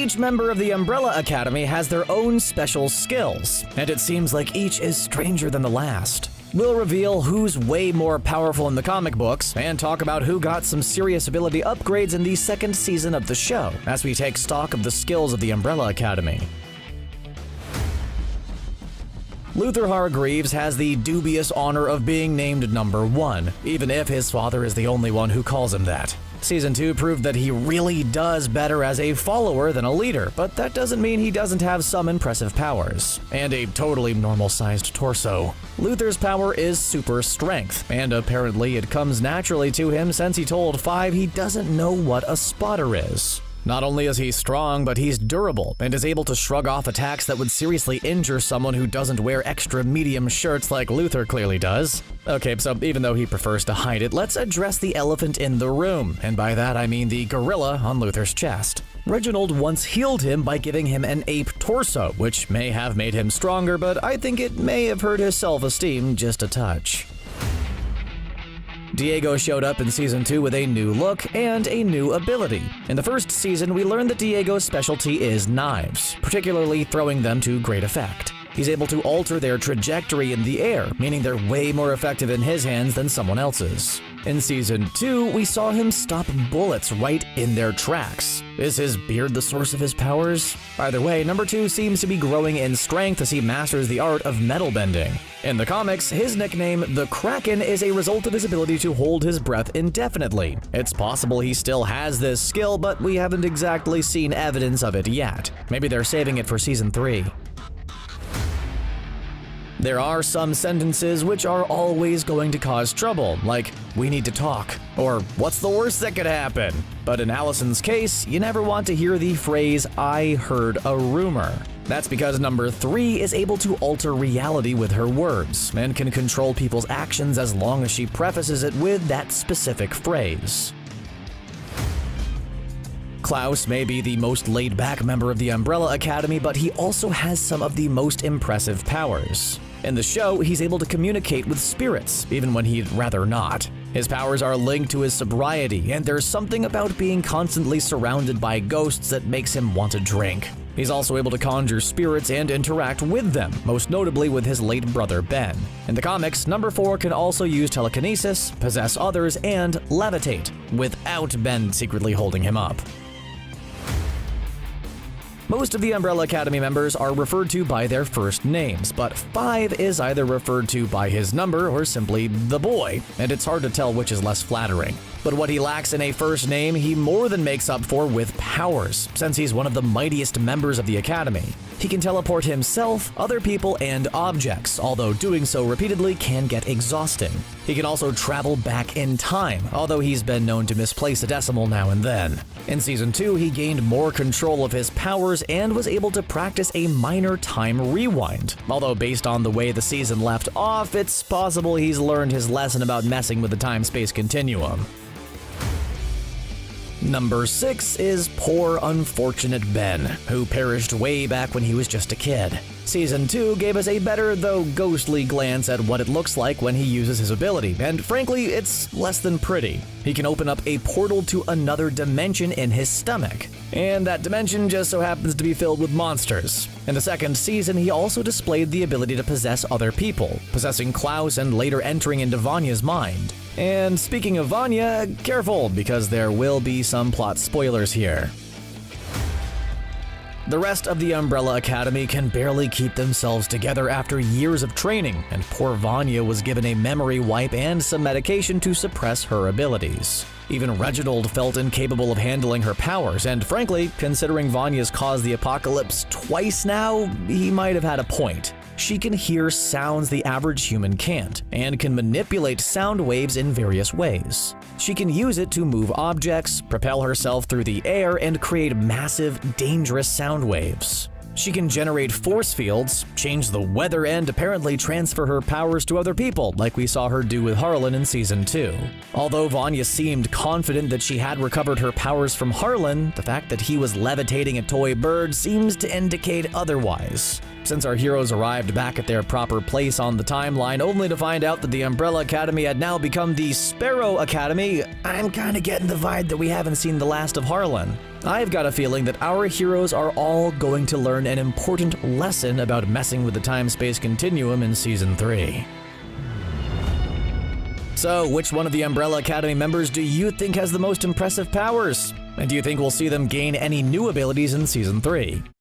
Each member of the Umbrella Academy has their own special skills, and it seems like each is stranger than the last. We'll reveal who's way more powerful in the comic books and talk about who got some serious ability upgrades in the second season of the show as we take stock of the skills of the Umbrella Academy. Luther Hargreaves has the dubious honor of being named number 1, even if his father is the only one who calls him that. Season 2 proved that he really does better as a follower than a leader, but that doesn't mean he doesn't have some impressive powers. And a totally normal-sized torso. Luther's power is super strength, and apparently it comes naturally to him since he told Five he doesn't know what a spotter is. Not only is he strong, but he's durable and is able to shrug off attacks that would seriously injure someone who doesn't wear extra medium shirts like Luther clearly does. Okay, so even though he prefers to hide it, let's address the elephant in the room, and by that I mean the gorilla on Luther's chest. Reginald once healed him by giving him an ape torso, which may have made him stronger, but I think it may have hurt his self-esteem just a touch. Diego showed up in Season 2 with a new look and a new ability. In the first season, we learned that Diego's specialty is knives, particularly throwing them to great effect. He's able to alter their trajectory in the air, meaning they're way more effective in his hands than someone else's. In Season 2, we saw him stop bullets right in their tracks. Is his beard the source of his powers? Either way, number 2 seems to be growing in strength as he masters the art of metal bending. In the comics, his nickname, the Kraken, is a result of his ability to hold his breath indefinitely. It's possible he still has this skill, but we haven't exactly seen evidence of it yet. Maybe they're saving it for Season 3. There are some sentences which are always going to cause trouble, like, "we need to talk," or "what's the worst that could happen?" But in Allison's case, you never want to hear the phrase, "I heard a rumor." That's because number 3 is able to alter reality with her words, and can control people's actions as long as she prefaces it with that specific phrase. Klaus may be the most laid-back member of the Umbrella Academy, but he also has some of the most impressive powers. In the show, he's able to communicate with spirits, even when he'd rather not. His powers are linked to his sobriety, and there's something about being constantly surrounded by ghosts that makes him want to drink. He's also able to conjure spirits and interact with them, most notably with his late brother Ben. In the comics, number 4 can also use telekinesis, possess others, and levitate, without Ben secretly holding him up. Most of the Umbrella Academy members are referred to by their first names, but Five is either referred to by his number or simply the boy, and it's hard to tell which is less flattering. But what he lacks in a first name, he more than makes up for with powers, since he's one of the mightiest members of the Academy. He can teleport himself, other people, and objects, although doing so repeatedly can get exhausting. He can also travel back in time, although he's been known to misplace a decimal now and then. In Season 2, he gained more control of his powers and was able to practice a minor time rewind. Although based on the way the season left off, it's possible he's learned his lesson about messing with the time-space continuum. Number 6 is poor unfortunate Ben, who perished way back when he was just a kid. Season 2 gave us a better, though ghostly, glance at what it looks like when he uses his ability, and frankly, it's less than pretty. He can open up a portal to another dimension in his stomach, and that dimension just so happens to be filled with monsters. In the second season, he also displayed the ability to possess other people, possessing Klaus and later entering into Vanya's mind. And speaking of Vanya, careful, because there will be some plot spoilers here. The rest of the Umbrella Academy can barely keep themselves together after years of training, and poor Vanya was given a memory wipe and some medication to suppress her abilities. Even Reginald felt incapable of handling her powers, and frankly, considering Vanya's caused the apocalypse twice now, he might have had a point. She can hear sounds the average human can't, and can manipulate sound waves in various ways. She can use it to move objects, propel herself through the air, and create massive, dangerous sound waves. She can generate force fields, change the weather, and apparently transfer her powers to other people, like we saw her do with Harlan in Season 2. Although Vanya seemed confident that she had recovered her powers from Harlan, the fact that he was levitating a toy bird seems to indicate otherwise. Since our heroes arrived back at their proper place on the timeline only to find out that the Umbrella Academy had now become the Sparrow Academy, I'm kinda getting the vibe that we haven't seen the last of Harlan. I've got a feeling that our heroes are all going to learn an important lesson about messing with the time-space continuum in Season 3. So, which one of the Umbrella Academy members do you think has the most impressive powers? And do you think we'll see them gain any new abilities in Season 3?